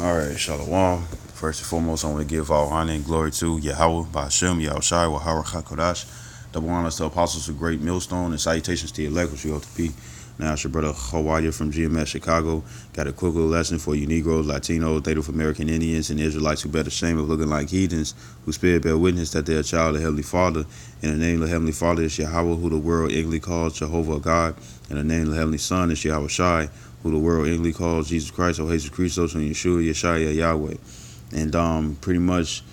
All right, Shalom. First and foremost, I want to give all honor and glory to Yahweh, Ba'Hashem, Yahushai, Wahara HaKodash. Double honors to apostles of Great Millstone, and salutations to your elect, which you ought to be. Now, it's your brother Hawaii from GMS Chicago. Got a quick little lesson for you Negroes, Latinos, Native American Indians, and Israelites who bear the shame of looking like heathens, who spirit bear witness that they are a child of the Heavenly Father. In the name of the Heavenly Father is Yahweh, who the world English calls Jehovah God. In the name of the Heavenly Son is Yahweh Shai, who the world English calls Jesus Christ, or Jesus Christos, and Yeshua, Yeshaya, Yahweh. And pretty much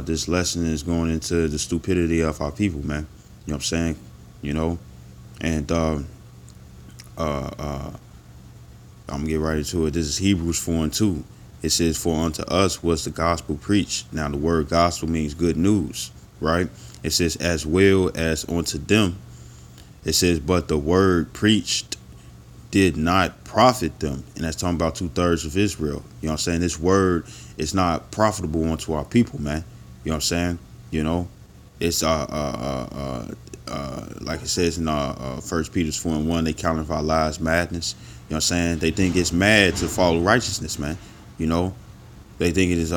this lesson is going into the stupidity of our people, man. You know what I'm saying? You know? And I'm going to get right into it. This is Hebrews 4 and 2. It says, "For unto us was the gospel preached." Now, the word gospel means good news, right? It says, "as well as unto them." It says, "but the word preached did not profit them." And that's talking about 2/3 of Israel. You know what I'm saying? This word is not profitable unto our people, man. You know what I'm saying? You know, it's like it says in 1 Peter 4 and 1, they count our lives madness. You know what I'm saying? They think it's mad to follow righteousness, man. You know, they think it is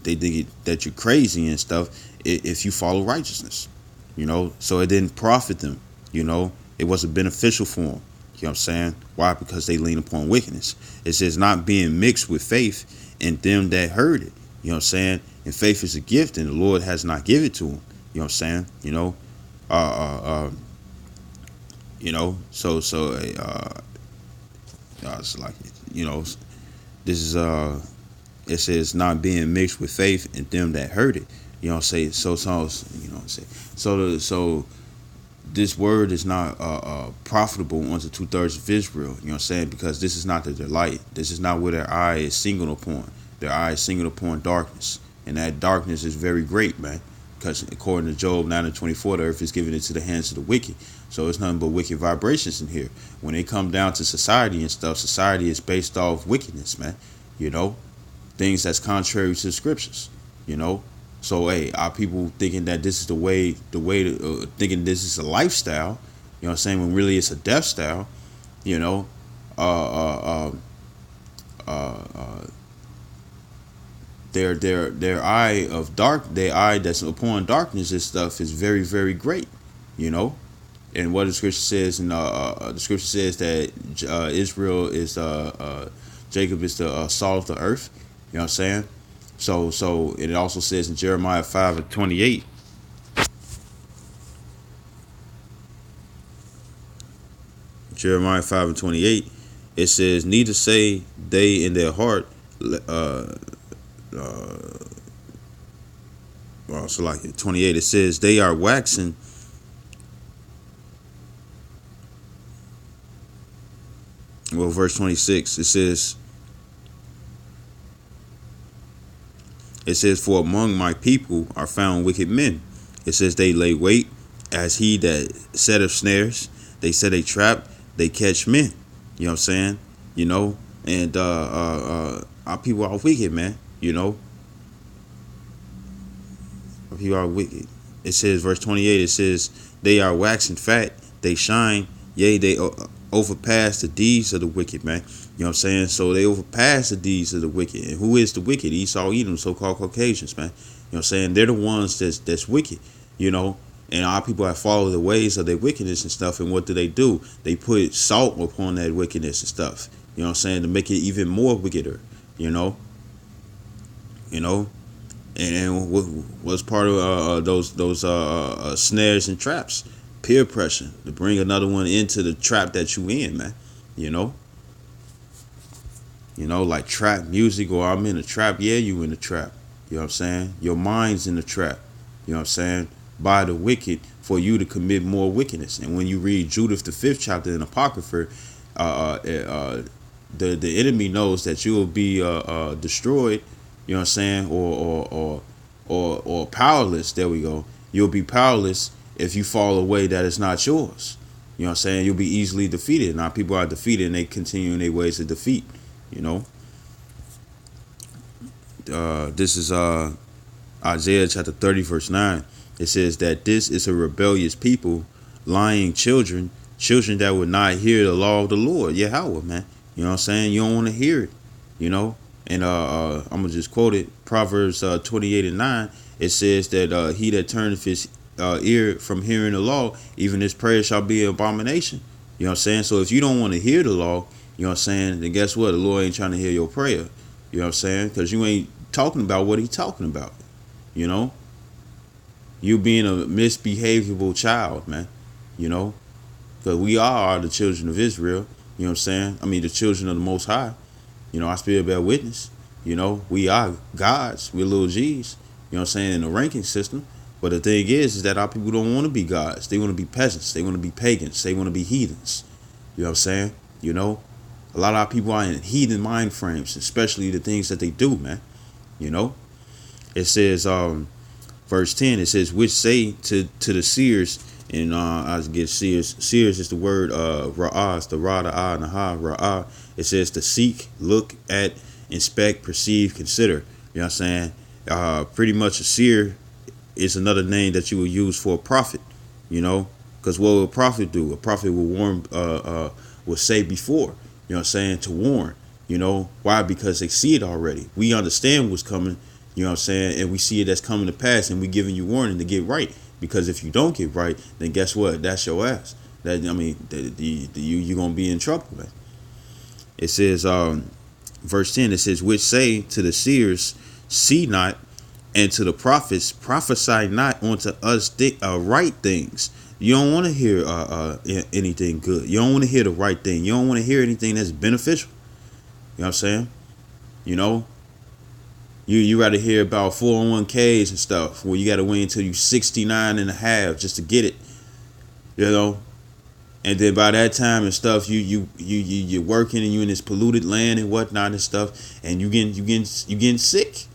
they think that you're crazy and stuff if you follow righteousness. You know, so it didn't profit them. You know, it wasn't beneficial for them. You know what I'm saying? Why? Because they lean upon wickedness. It says not being mixed with faith in them that heard it. You know what I'm saying? And faith is a gift, and the Lord has not given it to them. You know what I'm saying? You know, it's like, you know, this is it says not being mixed with faith in them that heard it. You know what I'm saying? So you know what I'm saying? So this word is not profitable unto 2/3 of Israel. You know what I'm saying? Because this is not their light. This is not where their eye is singled upon. Their eye is singled upon darkness, and that darkness is very great, man. Because according to Job 9 and 24, the earth is given into the hands of the wicked. So it's nothing but wicked vibrations in here. When they come down to society and stuff, society is based off wickedness, man. You know, things that's contrary to the scriptures. You know, so hey, our people thinking that this is the way to thinking this is a lifestyle. You know what I'm saying? When really it's a death style. You know, their eye of dark, their eye that's upon darkness and stuff is very, very great, you know. And what the scripture says, and the scripture says that Israel is Jacob is the salt of the earth. You know what I'm saying? So it also says in Jeremiah 5 and 28. Jeremiah 5 and 28, it says, "Neither say they in their heart, so like 28, it says, they are waxing." Well, verse 26, it says, "For among my people are found wicked men." It says, "They lay wait as he that setteth snares. They set a trap, they catch men." You know what I'm saying? You know, and our people are wicked, man. You know, our people are wicked. It says, verse 28, it says, "They are waxing fat, they shine, yea, they overpass the deeds of the wicked," man. You know what I'm saying? So they overpass the deeds of the wicked. And who is the wicked? Esau, Edom, so-called Caucasians, man. You know what I'm saying? They're the ones that's wicked, you know. And our people have followed the ways of their wickedness and stuff. And what do? They put salt upon that wickedness and stuff. You know what I'm saying? To make it even more wickeder, you know. You know. And what's part of those snares and traps? Peer pressure to bring another one into the trap that you in, man. You know. You know, like trap music, or I'm in a trap. Yeah, you in a trap. You know what I'm saying? Your mind's in the trap. You know what I'm saying? By the wicked, for you to commit more wickedness. And when you read Judith, the 5th chapter in Apocrypha, the enemy knows that you will be destroyed. You know what I'm saying? Or powerless. There we go. You'll be powerless if you fall away that is not yours. You know what I'm saying? You'll be easily defeated. Now people are defeated and they continue in their ways of defeat. You know, this is Isaiah chapter 30 verse 9. It says that this is a rebellious people, lying children that would not hear the law of the Lord, Yahweh, man. You know what I'm saying? You don't want to hear it. you know. And I'm gonna just quote it. Proverbs 28:9. It says that he that turneth his ear from hearing the law, even his prayer shall be an abomination. You know what I'm saying? So if you don't want to hear the law, you know what I'm saying, then guess what? The Lord ain't trying to hear your prayer. You know what I'm saying? Because you ain't talking about what he's talking about. You know, you being a misbehaviorable child, man. You know, because we are the children of Israel. You know what I'm saying? I mean, the children of the Most High. You know, I still bear witness. You know, we are gods. We're little G's. You know what I'm saying? In the ranking system. But the thing is that our people don't want to be gods. They want to be peasants. They want to be pagans. They want to be heathens. You know what I'm saying? You know, a lot of our people are in heathen mind frames, especially the things that they do, man. You know, it says, verse 10, it says, which say to the seers, and I get seers. Seers is the word ra'ah, it's the ra, the ah, and the ha, ra'ah. It says to seek, look at, inspect, perceive, consider. You know what I'm saying? Pretty much a seer is another name that you will use for a prophet, you know, because what will a prophet do? A prophet will warn, will say before, you know what I'm saying, to warn, you know. Why? Because they see it already. We understand what's coming, you know what I'm saying, and we see it that's coming to pass, and we giving you warning to get right. Because if you don't get right, then guess what? That's your ass. That, I mean, you're going to be in trouble, man. It says, verse 10, it says, which say to the seers, see not, and to the prophets, prophesy not unto us right things. You don't want to hear anything good. You don't want to hear the right thing. You don't want to hear anything that's beneficial. You know what I'm saying? You know, you rather hear about 401ks and stuff where you got to wait until you 69 and a half just to get it. You know, and then by that time and stuff, you're working and you in this polluted land and whatnot and stuff, and you getting sick.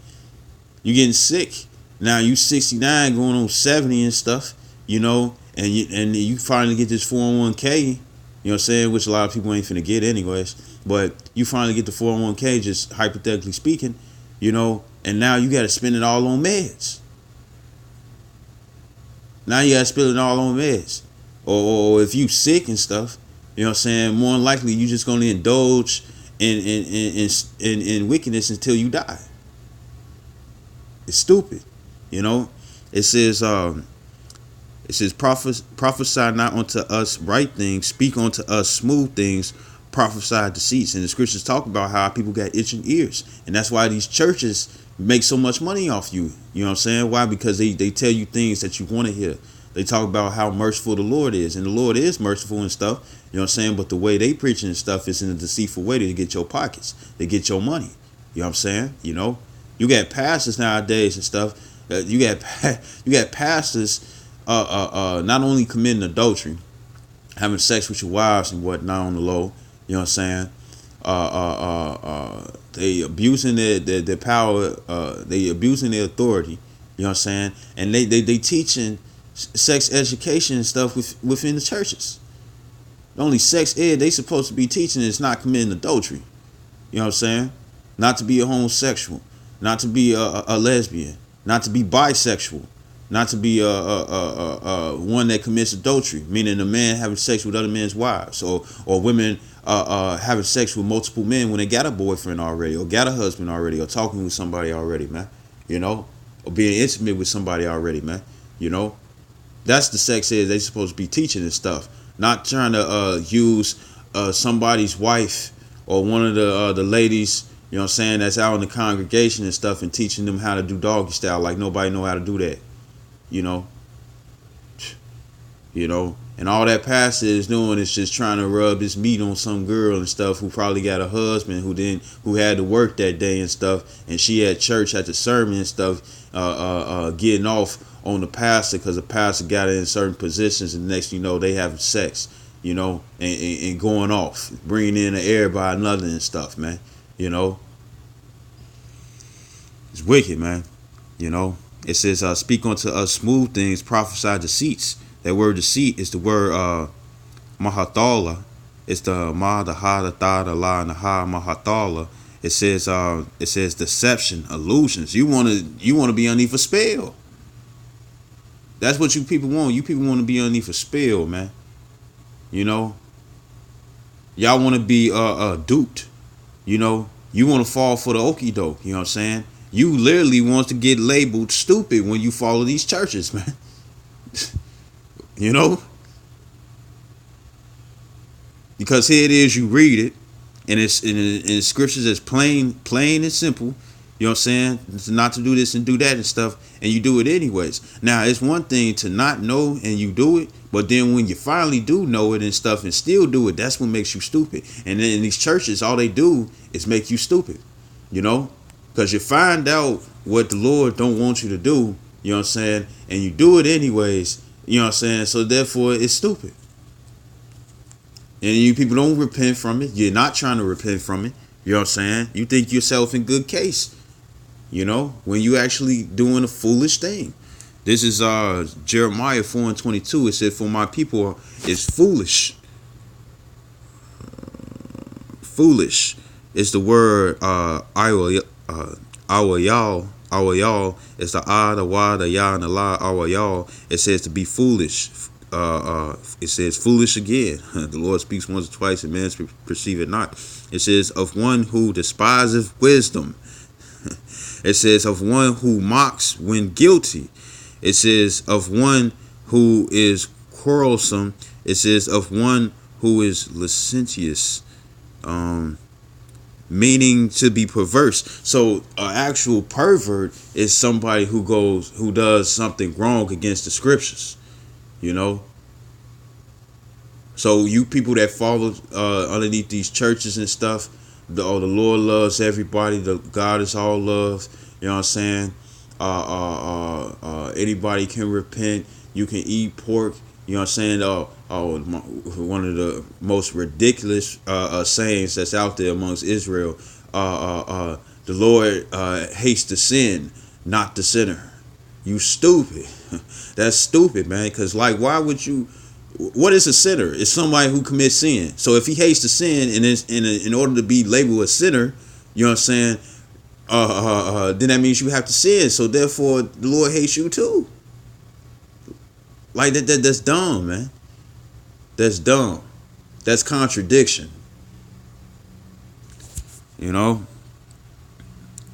You getting sick. Now you 69 going on 70 and stuff, you know, and you finally get this 401k, you know what I'm saying, which a lot of people ain't finna get anyways, but you finally get the 401k, just hypothetically speaking, you know, and now you got to spend it all on meds. Now you got to spend it all on meds. Or if you sick and stuff, you know what I'm saying, more than likely you just going to indulge in wickedness until you die. It's stupid, you know. It says prophesy not unto us right things, speak unto us smooth things, prophesy deceits. And the scriptures talk about how people got itching ears, and that's why these churches make so much money off you. You know what I'm saying? Why? Because they tell you things that you want to hear. They talk about how merciful the Lord is, and the Lord is merciful and stuff. You know what I'm saying? But the way they preaching and stuff is in a deceitful way to get your pockets, to get your money. You know what I'm saying? You know. You got pastors nowadays and stuff. You got pastors not only committing adultery, having sex with your wives and whatnot on the low. You know what I'm saying? They abusing their power. They abusing their authority. You know what I'm saying? And they teaching sex education and stuff within the churches. The only sex ed they supposed to be teaching is not committing adultery. You know what I'm saying? Not to be a homosexual. Not to be a lesbian, not to be bisexual, not to be one that commits adultery, meaning a man having sex with other men's wives, or women having sex with multiple men when they got a boyfriend already, or got a husband already, or talking with somebody already, man. You know, or being intimate with somebody already, man. You know, that's the sex ed they supposed to be teaching and stuff. Not trying to use somebody's wife or one of the ladies, you know what I'm saying, that's out in the congregation and stuff, and teaching them how to do doggy style like nobody know how to do that. You know, and all that pastor is doing is just trying to rub his meat on some girl and stuff who probably got a husband who had to work that day and stuff, and she at church at the sermon and stuff, getting off on the pastor because the pastor got her in certain positions, and the next thing you know they having sex, you know, and going off, bringing in the air by another and stuff, man. You know, it's wicked, man. You know, it says, speak unto us smooth things, prophesy deceits. That word deceit is the word mahathala. It's the ma, the ha, the tha, the la, and the ha, mahathala. It says deception, illusions. You wanna be underneath a spell. That's what you people want. You people want to be underneath a spell, man. You know, y'all want to be duped. You know, You want to fall for the okie doke. You know what I'm saying? You literally want to get labeled stupid when you follow these churches, man. You know? Because here it is, you read it, and it's in scriptures as plain and simple. You know what I'm saying? It's not to do this and do that and stuff, and you do it anyways. Now, it's one thing to not know and you do it, but then when you finally do know it and stuff and still do it, that's what makes you stupid. And then in these churches, all they do is make you stupid, you know? Because you find out what the Lord don't want you to do, you know what I'm saying? And you do it anyways, you know what I'm saying? So therefore, it's stupid. And you people don't repent from it. You're not trying to repent from it. You know what I'm saying? You think yourself in good case, you know, when you actually doing a foolish thing. This is Jeremiah 4:22. It said, "For my people is foolish." Foolish is the word awayal. Awayal is the the wa, the ya, and the la. Awayal. It says to be foolish. It says foolish again. The Lord speaks once or twice, and men perceive it not. It says of one who despiseth wisdom. It says of one who mocks when guilty. It says of one who is quarrelsome. It says of one who is licentious, meaning to be perverse. So an actual pervert is somebody who does something wrong against the scriptures, you know. So you people that follow underneath these churches and stuff, the Lord loves everybody. The God is all love. You know what I'm saying? Anybody can repent. You can eat pork. You know what I'm saying? One of the most ridiculous sayings that's out there amongst Israel. The Lord hates the sin, not the sinner. You stupid. That's stupid, man. Because like, why would you? What is a sinner? It's somebody who commits sin. So if he hates the sin, and in order to be labeled a sinner, you know what I'm saying? Then that means you have to sin. So therefore, the Lord hates you too. Like that's dumb, man. That's dumb. That's contradiction. You know.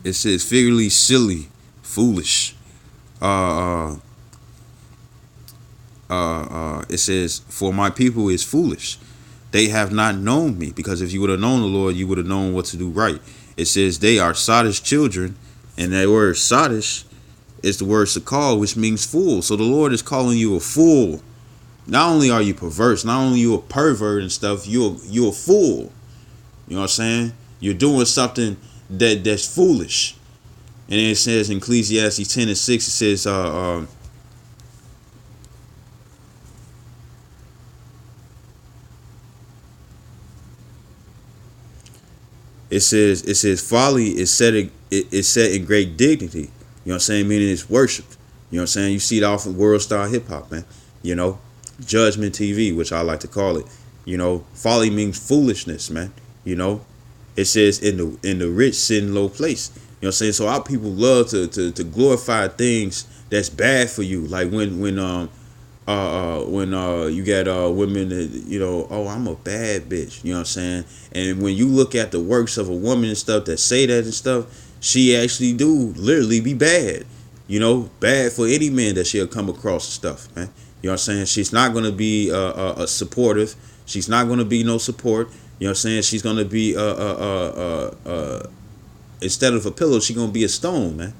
It says figuratively silly, foolish. It says, "For my people is foolish. They have not known me." Because if you would have known the Lord, you would have known what to do right. It says they are sottish children, and that word sottish is the word sakal, which means fool. So the Lord is calling you a fool. Not only are you perverse, not only you a pervert and stuff, you're a fool. You know what I'm saying? You're doing something that's foolish. And then it says in Ecclesiastes 10:6, it says it says folly is set in great dignity. You know what I'm saying? Meaning it's worship. You know what I'm saying? You see it off of World Star Hip Hop, man. You know, Judgment TV, which I like to call it. You know, folly means foolishness, man. You know, it says in the rich sit in low place. You know what I'm saying? So our people love to glorify things that's bad for you. Like when you got women that, you know, oh, I'm a bad bitch, you know what I'm saying? And when you look at the works of a woman and stuff that say that and stuff, she actually do literally be bad, you know, bad for any man that she'll come across and stuff, man. You know what I'm saying? She's not going to be a supportive. She's not going to be no support. You know what I'm saying? She's going to be instead of a pillow, she's going to be a stone, man.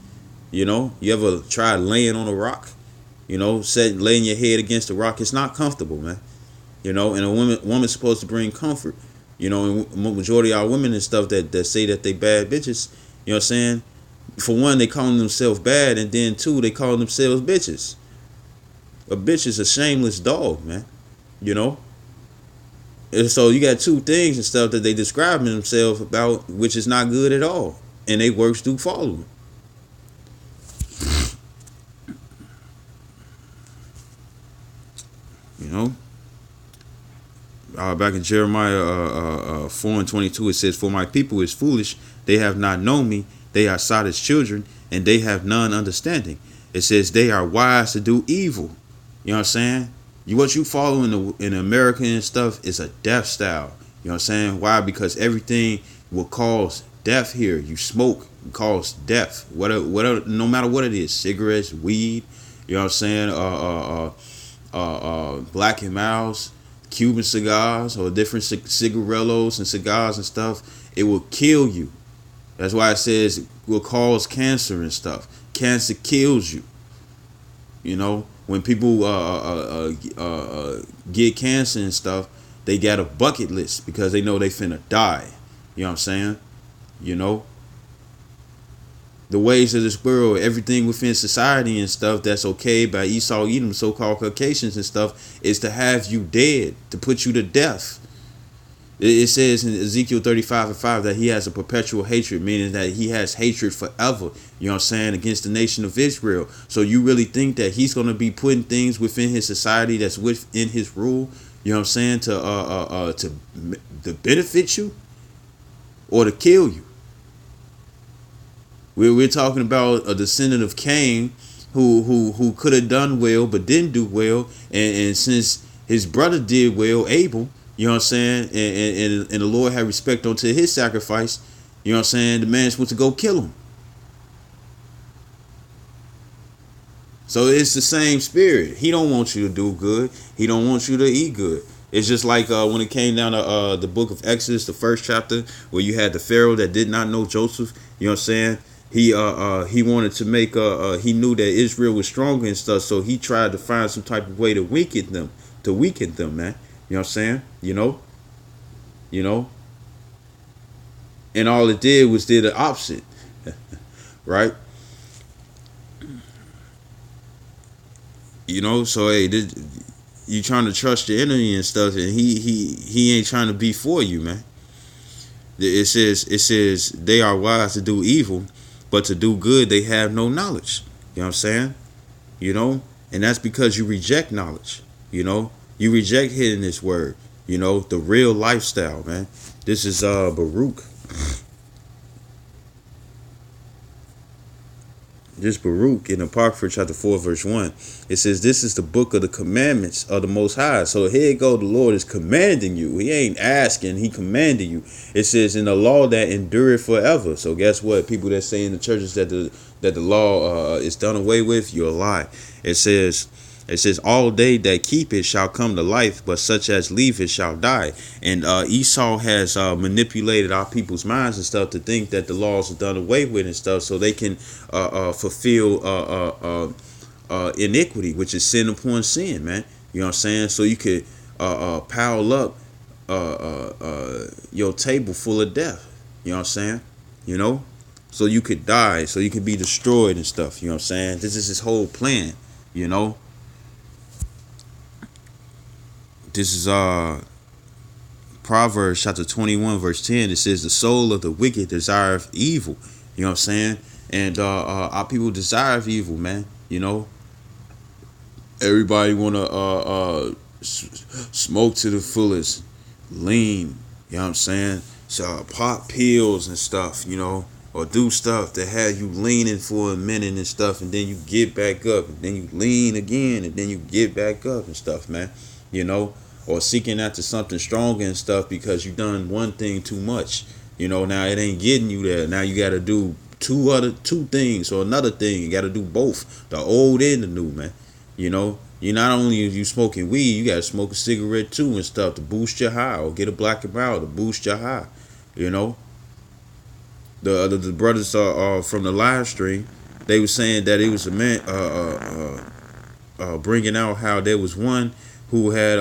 You know, you ever try laying on a rock? You know, laying your head against the rock, it's not comfortable, man. You know, and a woman's supposed to bring comfort. You know, and majority of our women and stuff that say that they bad bitches, you know what I'm saying? For one, they calling themselves bad, and then two, they call themselves bitches. A bitch is a shameless dog, man. You know? And so you got two things and stuff that they describe themselves about, which is not good at all. And they works do follow them. You know, back in Jeremiah 4:22, it says, "For my people is foolish; they have not known me. They are sottish children, and they have none understanding." It says they are wise to do evil. You know what I'm saying? What you follow in America and stuff is a death style. You know what I'm saying? Why? Because everything will cause death here. You smoke, it cause death. Whatever, no matter what it is, cigarettes, weed, you know what I'm saying? Black and Miles, Cuban cigars, or different cigarillos and cigars and stuff. It will kill you. That's why it says it will cause cancer and stuff. Cancer kills you. You know, when people get cancer and stuff, they got a bucket list because they know they finna die. You know what I'm saying? You know, the ways of this world, everything within society and stuff that's okay by Esau, Edom, so-called Caucasians and stuff, is to have you dead, to put you to death. It says in Ezekiel 35:5 that he has a perpetual hatred, meaning that he has hatred forever, you know what I'm saying, against the nation of Israel. So you really think that he's going to be putting things within his society that's within his rule, you know what I'm saying, to benefit you or to kill you? We're talking about a descendant of Cain who could have done well but didn't do well, and since his brother did well, Abel, you know what I'm saying, and the Lord had respect unto his sacrifice, you know what I'm saying, the man's went to go kill him. So it's the same spirit. He don't want you to do good. He don't want you to eat good. It's just like when it came down to the book of Exodus, the first chapter, where you had the Pharaoh that did not know Joseph, you know what I'm saying. He wanted to make he knew that Israel was stronger and stuff, so he tried to find some type of way to weaken them, man. You know what I'm saying? You know, and all it did was did the opposite, right? You know, so hey, you trying to trust your enemy and stuff, and he ain't trying to be for you, man. It says they are wise to do evil, but to do good they have no knowledge. You know what I'm saying? You know, and that's because you reject knowledge. You know, you reject hearing this word. You know, the real lifestyle, man. This is Baruch. This Baruch in Apocrypha chapter 4 verse 1. It says this is the book of the commandments of the Most High. So here you go, the Lord is commanding you. He ain't asking, he commanded you. It says in the law that endureth forever. So guess what? People that say in the churches that the law is done away with, you're a lie. It says all they that keep it shall come to life, but such as leave it shall die. And Esau has manipulated our people's minds and stuff to think that the laws are done away with and stuff, so they can fulfill iniquity, which is sin upon sin, man. You know what I'm saying? So you could pile up your table full of death. You know what I'm saying? You know, so you could die, so you could be destroyed and stuff. You know what I'm saying? This is his whole plan. You know. This is Proverbs chapter 21 verse 10. It says the soul of the wicked desireth evil. You know what I'm saying? And our people desire evil, man. You know, everybody want to smoke to the fullest, lean. You know what I'm saying? So pop pills and stuff, you know, or do stuff that have you leaning for a minute and stuff, and then you get back up, and then you lean again, and then you get back up and stuff, man. You know, or seeking after something stronger and stuff because you done one thing too much. You know, now it ain't getting you there. Now you got to do two things or another thing. You got to do both, the old and the new, man. You know, you not only you smoking weed, you got to smoke a cigarette too and stuff to boost your high, or get a black and mild to boost your high. You know, the brothers from the live stream, they were saying that it was a man bringing out how there was one who had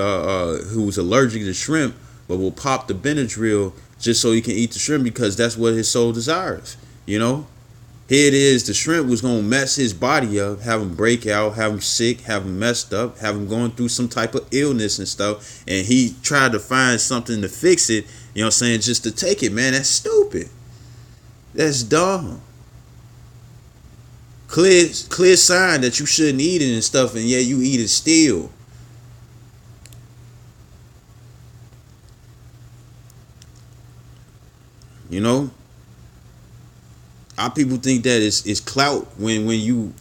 who was allergic to shrimp, but will pop the Benadryl just so he can eat the shrimp because that's what his soul desires. You know, here it is. The shrimp was gonna mess his body up, have him break out, have him sick, have him messed up, have him going through some type of illness and stuff. And he tried to find something to fix it. You know what I'm saying? Just to take it, man. That's stupid. That's dumb. Clear sign that you shouldn't eat it and stuff, and yeah, you eat it still. You know, our people think that it's clout when you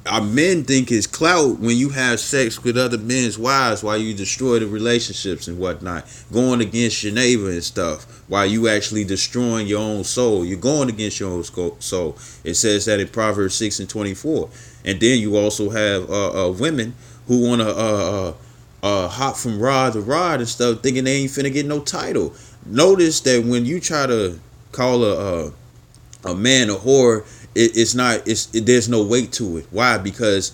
our men think it's clout when you have sex with other men's wives while you destroy the relationships and whatnot, going against your neighbor and stuff while you actually destroying your own soul. You're going against your own soul. It says that in Proverbs 6:24. And then you also have women who want to hop from rod to rod and stuff, thinking they ain't finna get no title. Notice that when you try to call a man a whore, it's not. There's no weight to it. Why? Because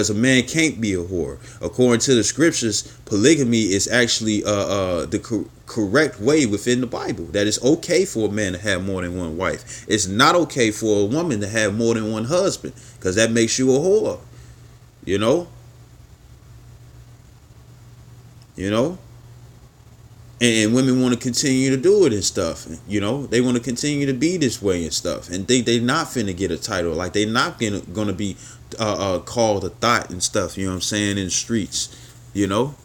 a man can't be a whore. According to the scriptures, polygamy is actually the correct way within the Bible. That it's okay for a man to have more than one wife. It's not okay for a woman to have more than one husband, because that makes you a whore. You know. You know. And women want to continue to do it and stuff. You know, they want to continue to be this way and stuff, and think they not finna get a title, like they not gonna be called a thought and stuff. You know what I'm saying, in the streets. You know,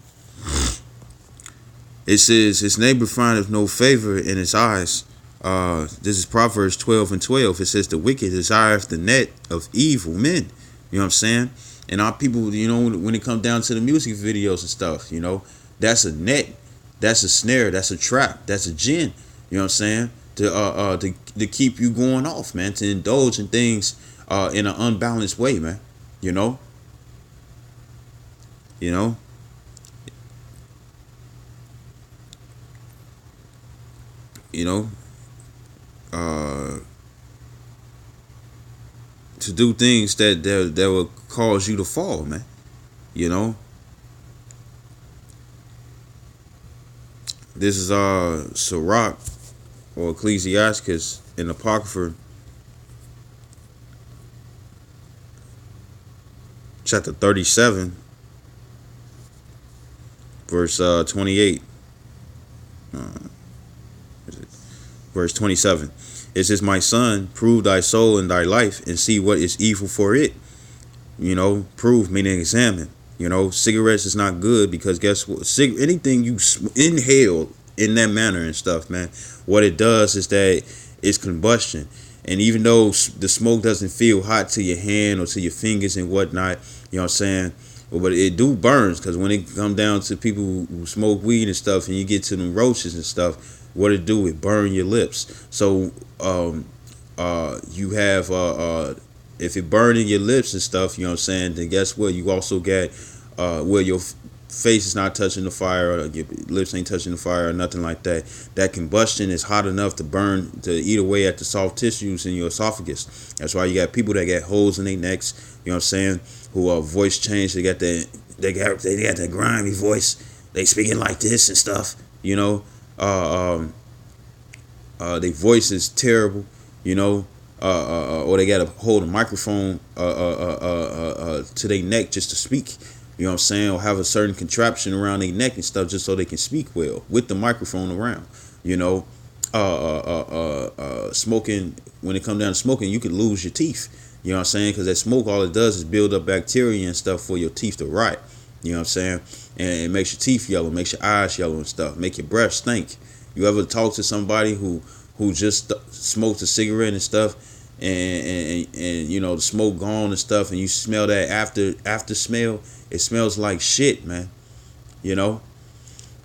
it says his neighbor findeth no favor in his eyes. This is Proverbs 12:12. It says the wicked desireth the net of evil men. You know what I'm saying? And our people, you know, when it comes down to the music videos and stuff, you know, that's a net. That's a snare. That's a trap. That's a gin. You know what I'm saying? To keep you going off, man. To indulge in things in an unbalanced way, man. You know. You know. You know. To do things that will cause you to fall, man. You know. This is Sirach or Ecclesiasticus in Apocrypha, chapter 37, verse 28. Verse 27. It says, "My son, prove thy soul and thy life, and see what is evil for it." You know, prove meaning examine. You know, cigarettes is not good, because guess what? Anything you inhale in that manner and stuff, man, what it does is that it's combustion. And even though the smoke doesn't feel hot to your hand or to your fingers and whatnot, you know what I'm saying? But it do burns, because when it come down to people who smoke weed and stuff, and you get to them roaches and stuff, what it do? It burn your lips. So you have if it burning your lips and stuff, you know what I'm saying, then guess what? You also got where your face is not touching the fire, or your lips ain't touching the fire, or nothing like that. That combustion is hot enough to burn, to eat away at the soft tissues in your esophagus. That's why you got people that got holes in their necks, you know what I'm saying, who voice change. They got that grimy voice. They speaking like this and stuff, you know. Their voice is terrible, you know. Or they gotta hold a microphone to their neck just to speak. You know what I'm saying? Or have a certain contraption around their neck and stuff just so they can speak well with the microphone around. You know, smoking. When it comes down to smoking, you could lose your teeth. You know what I'm saying? Because that smoke, all it does is build up bacteria and stuff for your teeth to rot. You know what I'm saying? And it makes your teeth yellow, makes your eyes yellow and stuff, make your breath stink. You ever talk to somebody who just smokes a cigarette and stuff, and you know the smoke gone and stuff, and you smell that after smell? It smells like shit, man. You know,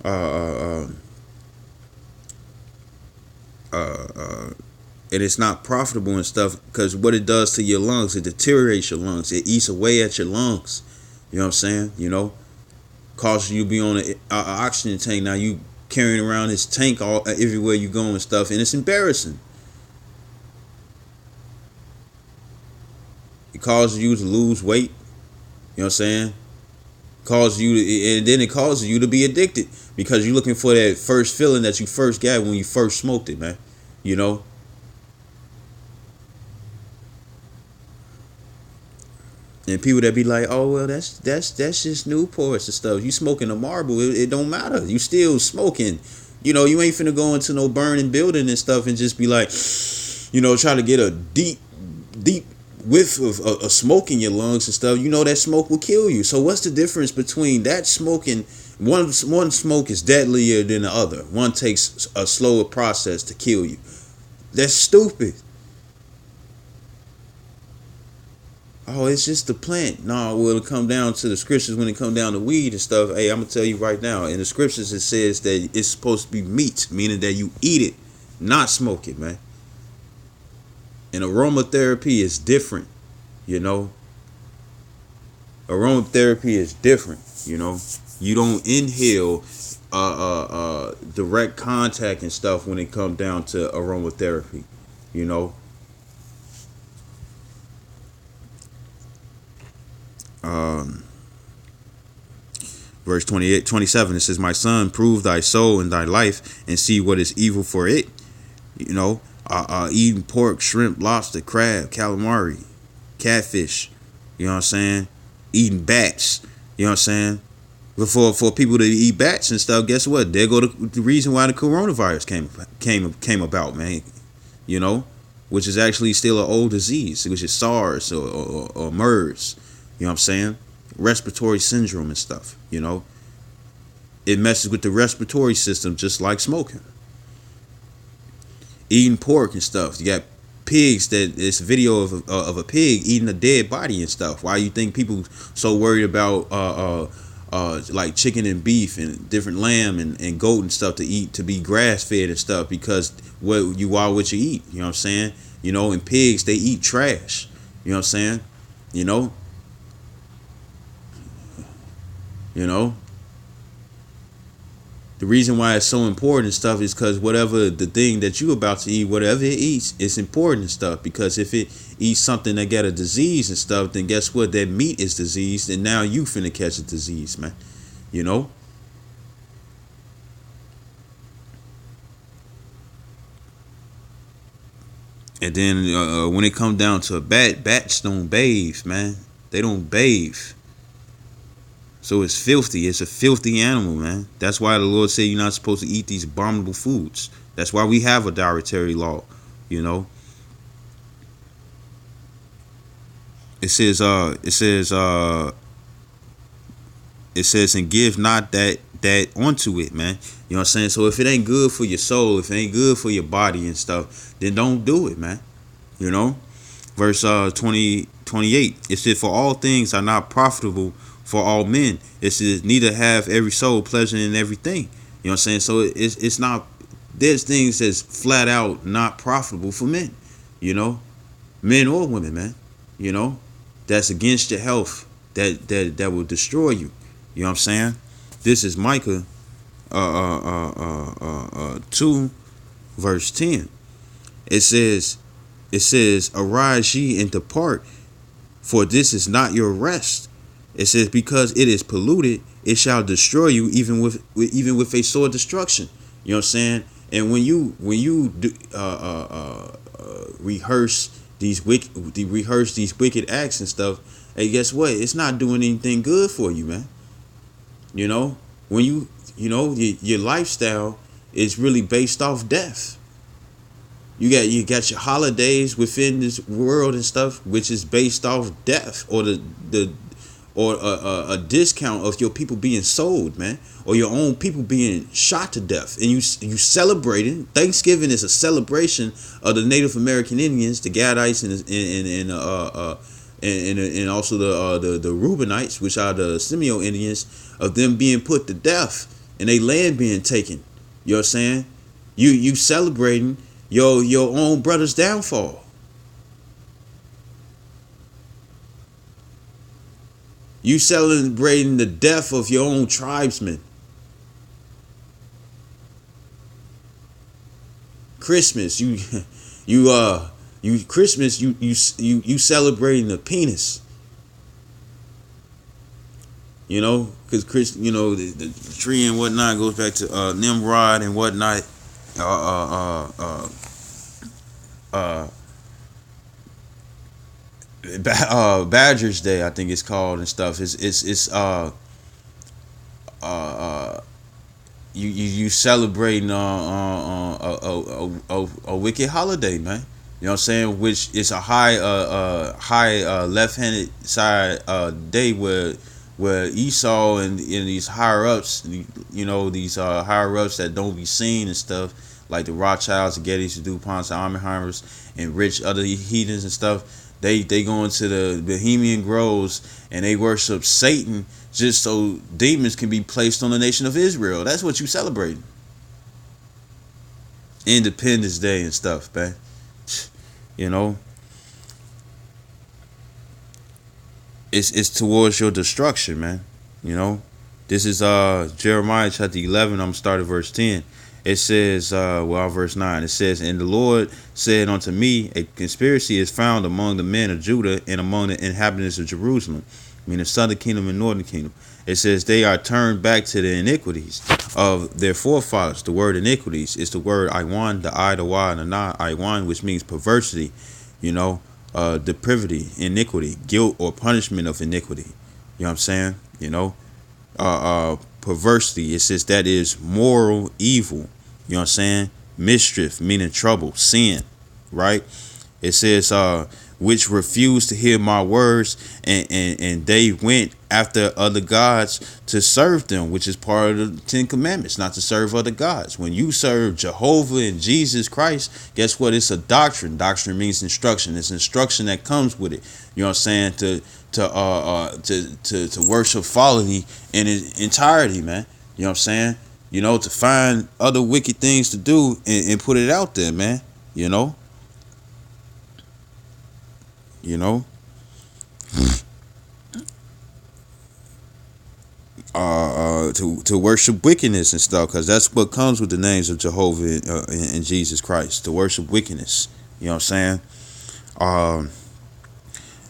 and it's not profitable and stuff, because what it does to your lungs, it deteriorates your lungs. It eats away at your lungs. You know what I'm saying? You know, causes you to be on an oxygen tank. Now you carrying around this tank everywhere you go and stuff, and it's embarrassing. It causes you to lose weight. You know what I'm saying? Causes you to, and then it causes you to be addicted, because you're looking for that first feeling that you first got when you first smoked it, man. You know. And people that be like, "Oh well, that's just Newports and stuff. You smoking a marble, it don't matter. You still smoking. You know, you ain't finna go into no burning building and stuff and just be like, you know, try to get a deep whiff of smoke in your lungs and stuff. You know that smoke will kill you. So what's the difference between that smoke and one smoke is deadlier than the other? One takes a slower process to kill you. That's stupid. Oh, it's just the plant. No, well, it'll come down to the scriptures when it come down to weed and stuff. Hey, I'm gonna tell you right now. In the scriptures, it says that it's supposed to be meat, meaning that you eat it, not smoke it, man. And aromatherapy is different. You know, aromatherapy is different. You know, you don't inhale direct contact and stuff when it comes down to aromatherapy. You know, um, verse 28, 27. It says, "My son, prove thy soul and thy life, and see what is evil for it." You know, eating pork, shrimp, lobster, crab, calamari, catfish. You know what I'm saying? Eating bats. You know what I'm saying? But for people to eat bats and stuff, guess what? There go the reason why the coronavirus came about, man. You know, which is actually still an old disease, which is SARS or MERS. You know what I'm saying? Respiratory syndrome and stuff. You know, it messes with the respiratory system just like smoking. Eating pork and stuff. You got pigs that it's a video of a pig eating a dead body and stuff. Why you think people so worried about like chicken and beef and different lamb and goat and stuff to eat, to be grass fed and stuff? Because what you are what you eat. You know what I'm saying? You know, and pigs, they eat trash. You know what I'm saying? You know, you know. The reason why it's so important and stuff is because whatever the thing that you about to eat, whatever it eats, it's important and stuff. Because if it eats something that got a disease and stuff, then guess what? That meat is diseased, and now you finna catch a disease, man. You know. And then when it comes down to a bat, bats don't bathe, man. They don't bathe. So it's filthy. It's a filthy animal, man. That's why the Lord said you're not supposed to eat these abominable foods. That's why we have a dietary law. You know. It says, and give not that onto it, man. You know what I'm saying? So if it ain't good for your soul, if it ain't good for your body and stuff, then don't do it, man. You know? Verse 28. It says, for all things are not profitable for all men. It says, neither have every soul pleasure in everything. You know what I'm saying? So it's not, there's things that's flat out not profitable for men. You know? Men or women, man. You know? That's against your health. That will destroy you. You know what I'm saying? This is Micah 2 verse 10. It says, arise ye and depart, for this is not your rest. It says, because it is polluted, it shall destroy you, even with a sore destruction. You know what I'm saying? And when you rehearse these wicked acts and stuff, hey, guess what? It's not doing anything good for you, man. You know, when your lifestyle is really based off death. You got your holidays within this world and stuff, which is based off death, or a discount of your people being sold, man, or your own people being shot to death, and you celebrating. Thanksgiving is a celebration of the Native American Indians, the Gadites, and also the Reubenites, which are the Semio Indians, of them being put to death and they land being taken. You know what I'm saying? You celebrating your own brother's downfall. You celebrating the death of your own tribesmen. Christmas, you Christmas, you celebrating the penis. You know, because the tree and whatnot goes back to Nimrod and whatnot. Badger's Day, I think it's called, and stuff. You celebrating a wicked holiday, man. You know what I'm saying? Which is a high left-handed side day where Esau and these higher ups, these higher ups that don't be seen and stuff, like the Rothschilds, the Gettys, the DuPonts, the Oppenheimers, and rich other heathens and stuff. They go into the Bohemian groves and they worship Satan just so demons can be placed on the nation of Israel. That's what you celebrating. Independence Day and stuff, man. You know, it's towards your destruction, man. You know, this is Jeremiah chapter 11. I'm starting verse 10. It says, verse 9. It says, and the Lord said unto me, a conspiracy is found among the men of Judah and among the inhabitants of Jerusalem, meaning southern kingdom and northern kingdom. It says they are turned back to the iniquities of their forefathers. The word iniquities is the word Iwan, the I, the Y, and the Na, Iwan, which means perversity, you know, depravity, iniquity, guilt or punishment of iniquity. You know what I'm saying? You know, perversity. It says that is moral evil. You know what I'm saying? Mischief, meaning trouble, sin, right? It says, which refused to hear my words, and they went after other gods to serve them, which is part of the Ten Commandments, not to serve other gods. When you serve Jehovah and Jesus Christ, guess what? It's a doctrine. Doctrine means instruction. It's instruction that comes with it. You know what I'm saying? To worship folly in its entirety, man. You know what I'm saying? You know, to find other wicked things to do and put it out there, man. You know. You know, to worship wickedness and stuff, because that's what comes with the names of Jehovah and Jesus Christ. To worship wickedness. You know what I'm saying?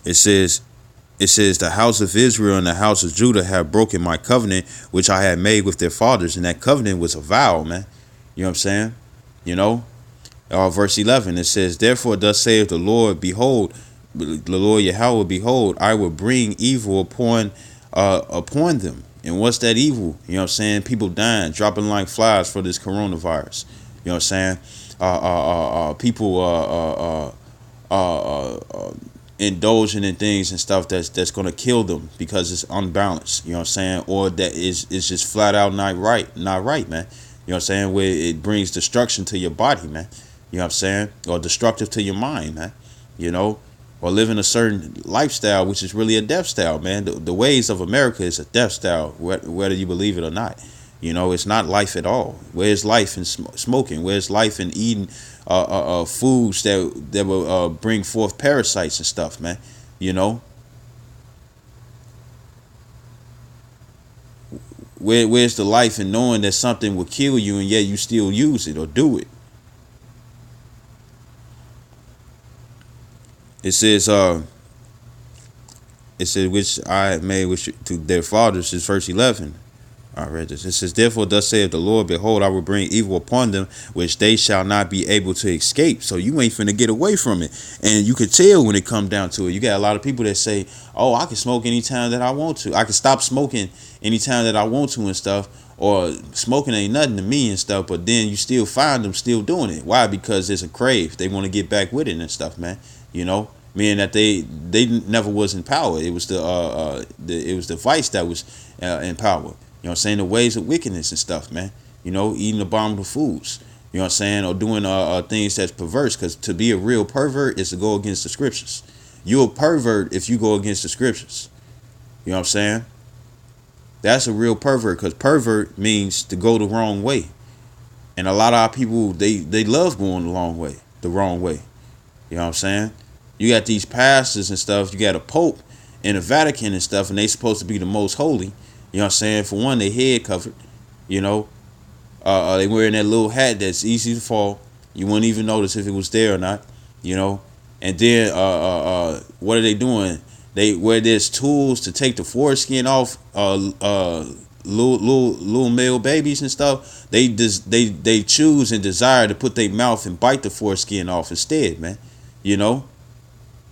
It says the house of Israel and the house of Judah have broken my covenant which I had made with their fathers, and that covenant was a vow, man. You know what I'm saying? You know, verse 11, it says, therefore thus saith the Lord, behold, the Lord Yahweh, behold, I will bring evil upon them. And what's that evil? You know what I'm saying? People dying, dropping like flies for this coronavirus. You know what I'm saying? People indulging in things and stuff that's gonna kill them because it's unbalanced. You know what I'm saying? Or that is just flat out not right, man. You know what I'm saying? Where it brings destruction to your body, man. You know what I'm saying? Or destructive to your mind, man. You know? Or living a certain lifestyle, which is really a death style, man. The ways of America is a death style, whether you believe it or not. You know, it's not life at all. Where's life in smoking? Where's life in eating foods that will bring forth parasites and stuff, man? You know, where's the life in knowing that something will kill you and yet you still use it or do it? It says, which I had made which to their fathers, is verse 11. I read this. It says, therefore thus saith the Lord, behold, I will bring evil upon them, which they shall not be able to escape. So you ain't finna get away from it. And you could tell when it come down to it. You got a lot of people that say, oh, I can smoke anytime that I want to. I can stop smoking anytime that I want to and stuff. Or smoking ain't nothing to me and stuff. But then you still find them still doing it. Why? Because it's a crave. They want to get back with it and stuff, man. You know? Meaning that they never was in power. It was the vice that was in power. You know what I'm saying? The ways of wickedness and stuff, man. You know, eating abominable foods. You know what I'm saying? Or doing things that's perverse. Because to be a real pervert is to go against the scriptures. You're a pervert if you go against the scriptures. You know what I'm saying? That's a real pervert, because pervert means to go the wrong way. And a lot of our people, they love going the wrong way. You know what I'm saying? You got these pastors and stuff. You got a pope in the Vatican and stuff, and they supposed to be the most holy. You know what I'm saying? For one, their head covered. You know, they wearing that little hat that's easy to fall. You wouldn't even notice if it was there or not. You know, and then what are they doing? Where there's tools to take the foreskin off little male babies and stuff. They choose and desire to put their mouth and bite the foreskin off instead, man. You know,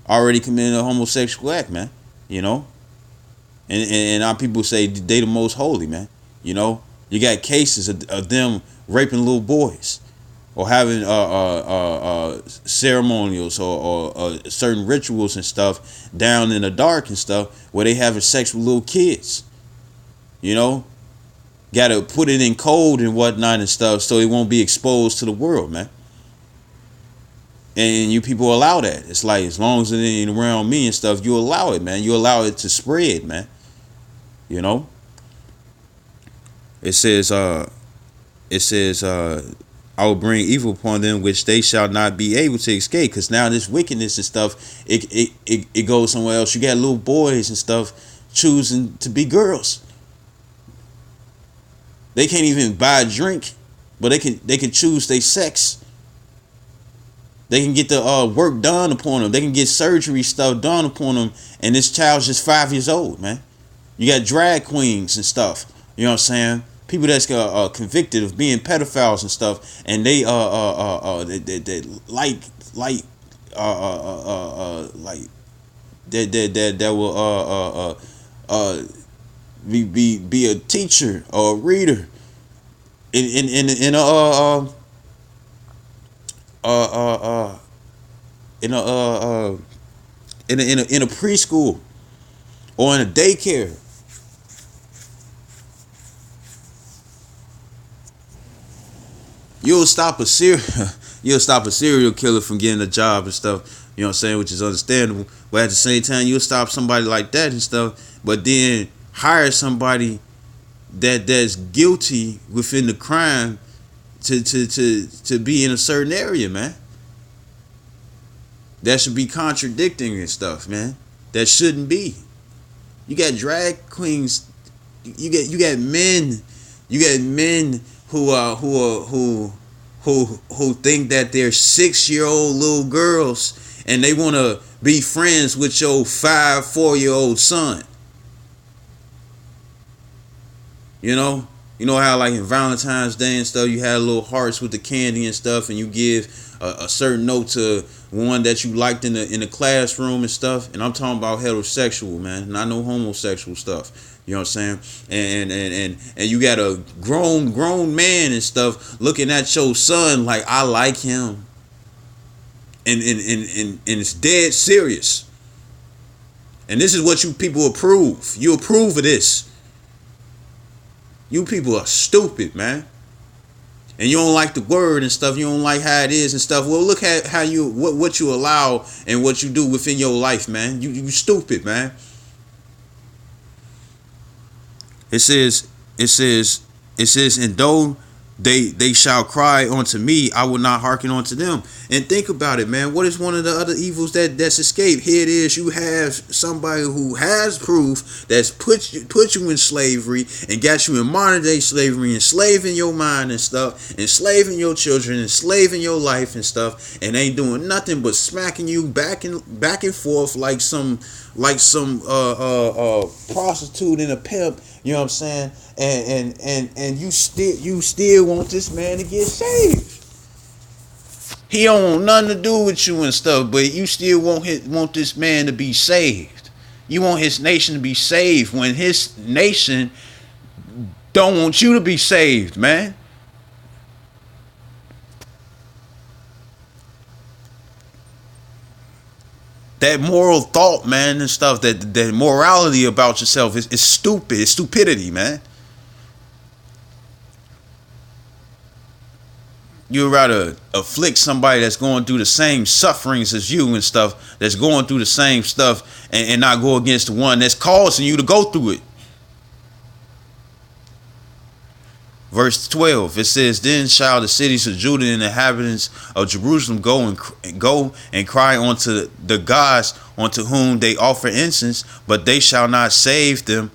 already committing a homosexual act, man. You know. And our people say they the most holy, man. You know, you got cases of them raping little boys, or having ceremonials or certain rituals and stuff down in the dark and stuff where they having sex with little kids. You know, Gotta put it in code and whatnot and stuff so it won't be exposed to the world, man. And you people allow that. It's like, as long as it ain't around me and stuff, you allow it, man. You allow it to spread, man. You know? It says, I will bring evil upon them which they shall not be able to escape. Because now this wickedness and stuff, it goes somewhere else. You got little boys and stuff choosing to be girls. They can't even buy a drink, but they can choose their sex. They can get the work done upon them. They can get surgery stuff done upon them. And this child's just 5 years old, man. You got drag queens and stuff. You know what I'm saying? People that's convicted of being pedophiles and stuff, and they will be a teacher or a reader in a preschool or in a daycare. You'll stop a serial killer from getting a job and stuff, you know what I'm saying, which is understandable. But at the same time, you'll stop somebody like that and stuff, but then hire somebody that's guilty within the crime to be in a certain area, man. That should be contradicting and stuff, man. That shouldn't be. You got drag queens. You got men who think that they're 6-year-old little girls and they want to be friends with your 4-year-old son. You know how like in Valentine's Day and stuff, you had little hearts with the candy and stuff, and you give a certain note to one that you liked in the classroom and stuff. And I'm talking about heterosexual, man, not no homosexual stuff. You know what I'm saying? And you got a grown man and stuff looking at your son like, I like him. And it's dead serious. And this is what you people approve. You approve of this. You people are stupid, man. And you don't like the word and stuff. You don't like how it is and stuff. Well, look at how what you allow and what you do within your life, man. You stupid, man. It says, and though they shall cry unto me, I will not hearken unto them. And think about it, man. What is one of the other evils that's escaped? Here it is. You have somebody who has proof that's put you in slavery and got you in modern day slavery, enslaving your mind and stuff, enslaving your children, enslaving your life and stuff, and ain't doing nothing but smacking you back and forth like some prostitute and a pimp. You know what I'm saying? And you still want this man to get saved. He don't want nothing to do with you and stuff, but you still want this man to be saved. You want his nation to be saved when his nation don't want you to be saved, man. That moral thought, man, and stuff, that morality about yourself is stupid. It's stupidity, man. You'd rather afflict somebody that's going through the same sufferings as you and stuff, that's going through the same stuff, and not go against the one that's causing you to go through it. Verse 12, it says, then shall the cities of Judah and the inhabitants of Jerusalem go and cry unto the gods unto whom they offer incense, but they shall not save them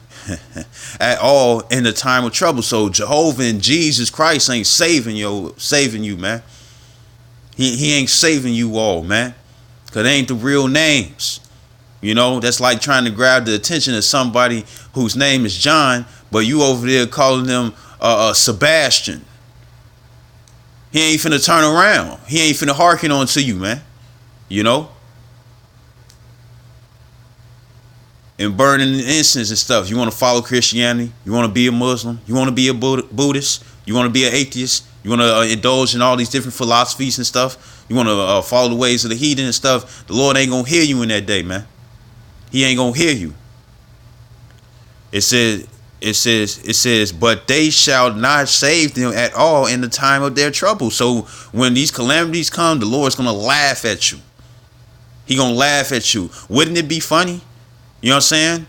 at all in the time of trouble. So Jehovah and Jesus Christ ain't saving you, man. He ain't saving you all, man, because they ain't the real names. You know, that's like trying to grab the attention of somebody whose name is John, but you over there calling them Sebastian. He ain't finna turn around. He ain't finna hearken on to you, man. You know? And burning incense and stuff. You want to follow Christianity? You want to be a Muslim? You want to be a Buddhist? You want to be an atheist? You want to indulge in all these different philosophies and stuff? You want to follow the ways of the heathen and stuff? The Lord ain't going to hear you in that day, man. He ain't going to hear you. It said, It says, but they shall not save them at all in the time of their trouble. So when these calamities come, the Lord's gonna laugh at you. He gonna laugh at you. Wouldn't it be funny? You know what I'm saying?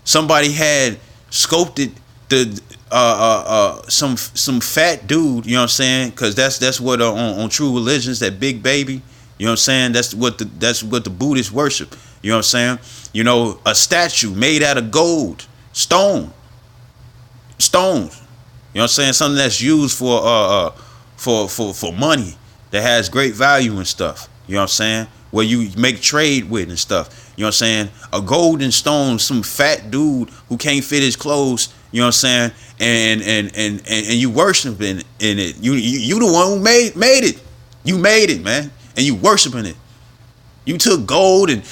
Somebody had sculpted the some fat dude. You know what I'm saying? Because that's what on True Religions, that big baby. You know what I'm saying? That's what the Buddhists worship. You know what I'm saying? You know, a statue made out of gold, stones. You know what I'm saying? Something that's used for money, that has great value and stuff. You know what I'm saying? Where you make trade with and stuff. You know what I'm saying? A golden stone, some fat dude who can't fit his clothes. You know what I'm saying? And you worshiping in it. You the one who made it. You made it, man, and you worshiping it. You took gold and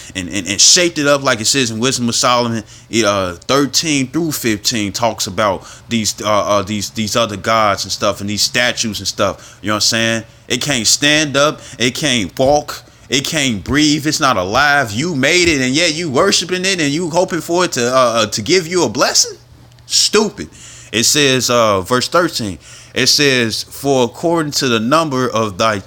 shaped it up like it says in Wisdom of Solomon. 13 through 15 talks about these other gods and stuff, and these statues and stuff. You know what I'm saying? It can't stand up. It can't walk. It can't breathe. It's not alive. You made it, and yet you worshiping it, and you hoping for it to give you a blessing. Stupid. It says, verse 13. It says, for according to the number of thy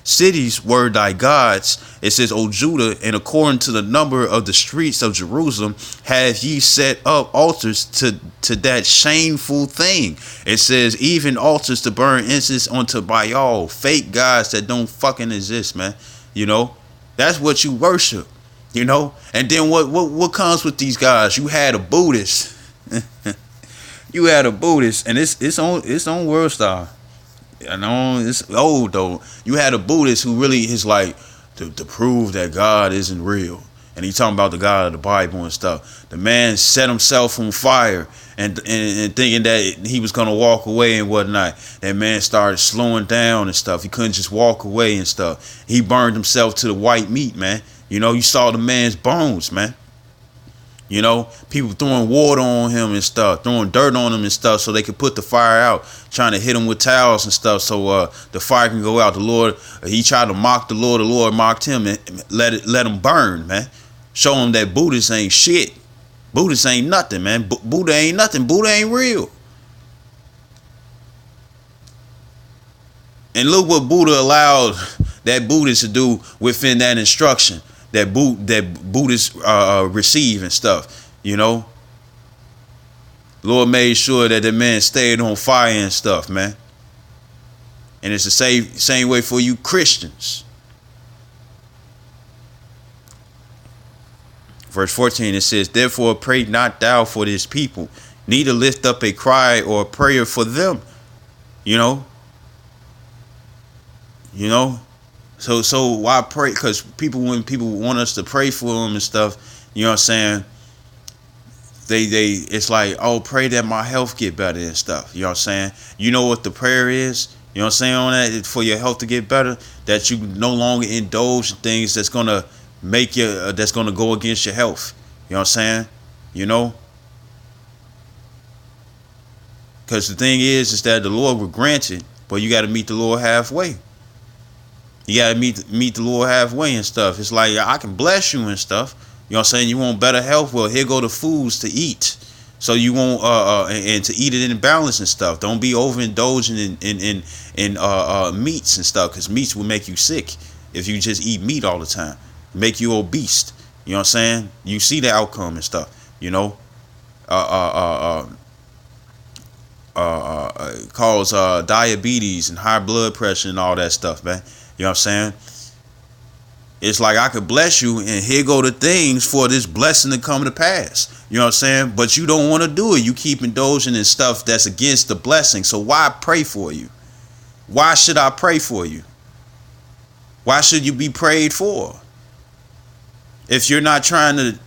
cities were thy gods. It says, O Judah, and according to the number of the streets of Jerusalem have ye set up altars to that shameful thing. It says, even altars to burn incense unto Baal, fake gods that don't fucking exist, man. You know, that's what you worship. You know, and then what comes with these guys? You had a Buddhist. You had a Buddhist, and it's on World Star. I know it's old though. You had a Buddhist who really is like to prove that God isn't real, and he talking about the God of the Bible and stuff. The man set himself on fire and thinking that he was gonna walk away and whatnot. That man started slowing down and stuff. He couldn't just walk away and stuff. He burned himself to the white meat, man. You know, you saw the man's bones, man. You know, people throwing water on him and stuff, throwing dirt on him and stuff so they could put the fire out, trying to hit him with towels and stuff so the fire can go out. The Lord, he tried to mock the Lord mocked him and let him burn, man. Show him that Buddhists ain't shit. Buddhists ain't nothing, man. Buddha ain't nothing. Buddha ain't real. And look what Buddha allowed that Buddhist to do within that instruction that Buddhists receive and stuff. You know, Lord made sure that the man stayed on fire and stuff, man. And it's the same way for you Christians. Verse 14, it says, therefore pray not thou for this people, neither lift up a cry or a prayer for them. You know. So why pray? Because when people want us to pray for them and stuff, you know what I'm saying? It's like, oh, pray that my health get better and stuff. You know what I'm saying? You know what the prayer is? You know what I'm saying on that? For your health to get better, that you no longer indulge in things that's gonna make you that's gonna go against your health. You know what I'm saying? You know? Because the thing is that the Lord will grant it, but you got to meet the Lord halfway. You got to meet the Lord halfway and stuff. It's like, I can bless you and stuff. You know what I'm saying? You want better health? Well, here go the foods to eat. So you won't and to eat it in balance and stuff. Don't be overindulging in meats and stuff, because meats will make you sick if you just eat meat all the time. Make you obese. You know what I'm saying? You see the outcome and stuff. You know, cause diabetes and high blood pressure and all that stuff, man. You know what I'm saying? It's like, I could bless you, and here go the things for this blessing to come to pass. You know what I'm saying? But you don't want to do it. You keep indulging in stuff that's against the blessing. So why pray for you? Why should I pray for you? Why should you be prayed for? If you're not trying to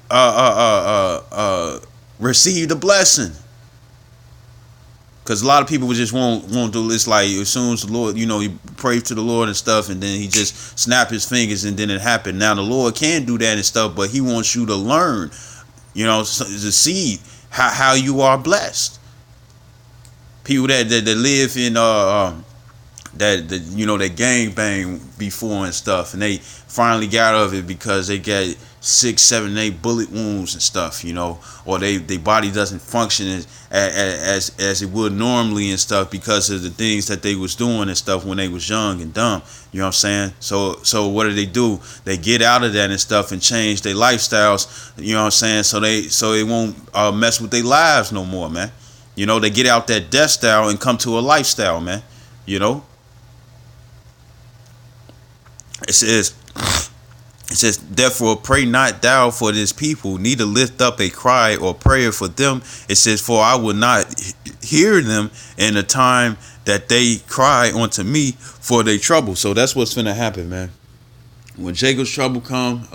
receive the blessing. Because a lot of people just won't do this. Like, as soon as the Lord, you know, you pray to the Lord and stuff, and then he just snap his fingers and then it happened. Now the Lord can do that and stuff, but he wants you to learn, you know, to see how you are blessed. People that live that gang bang before and stuff, and they finally got out of it because they got 6, 7, 8 bullet wounds and stuff, or their body doesn't function as it would normally and stuff because of the things that they was doing and stuff when they was young and dumb. You know what I'm saying? So what do? They get out of that and stuff and change their lifestyles. You know what I'm saying? So they won't mess with their lives no more, man. They get out that death style and come to a lifestyle, man. You know, it says, therefore, pray not thou for this people, neither lift up a cry or prayer for them. It says, for I will not hear them in the time that they cry unto me for their trouble. So that's what's finna happen, man. When Jacob's trouble come,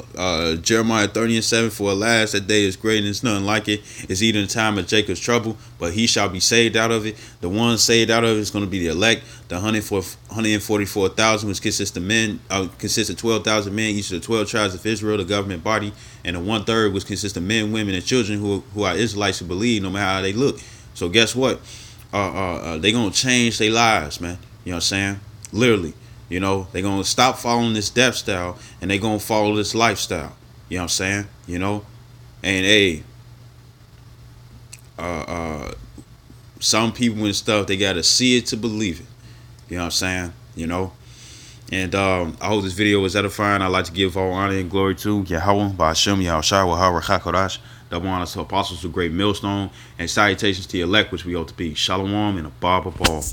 Jeremiah 30:7, for alas, that day is great and there's nothing like it. It's even the time of Jacob's trouble, but he shall be saved out of it. The ones saved out of it is going to be the elect, the 144,000, which consists of 12,000 men, each of the 12 tribes of Israel, the government body, and the 1/3, which consists of men, women, and children who are Israelites who believe no matter how they look. So guess what? They gonna change their lives, man. You know what I'm saying? Literally. They're going to stop following this death style and they're going to follow this lifestyle. You know what I'm saying? And hey, some people and stuff, they got to see it to believe it. You know what I'm saying? And I hope this video was edifying. I'd like to give all honor and glory to Yahweh, Ba'ashem, Yahushua, Wahara, Chakodash. Double honors to apostles of great millstone, and salutations to the elect, which we ought to be. Shalom and a Bob of all.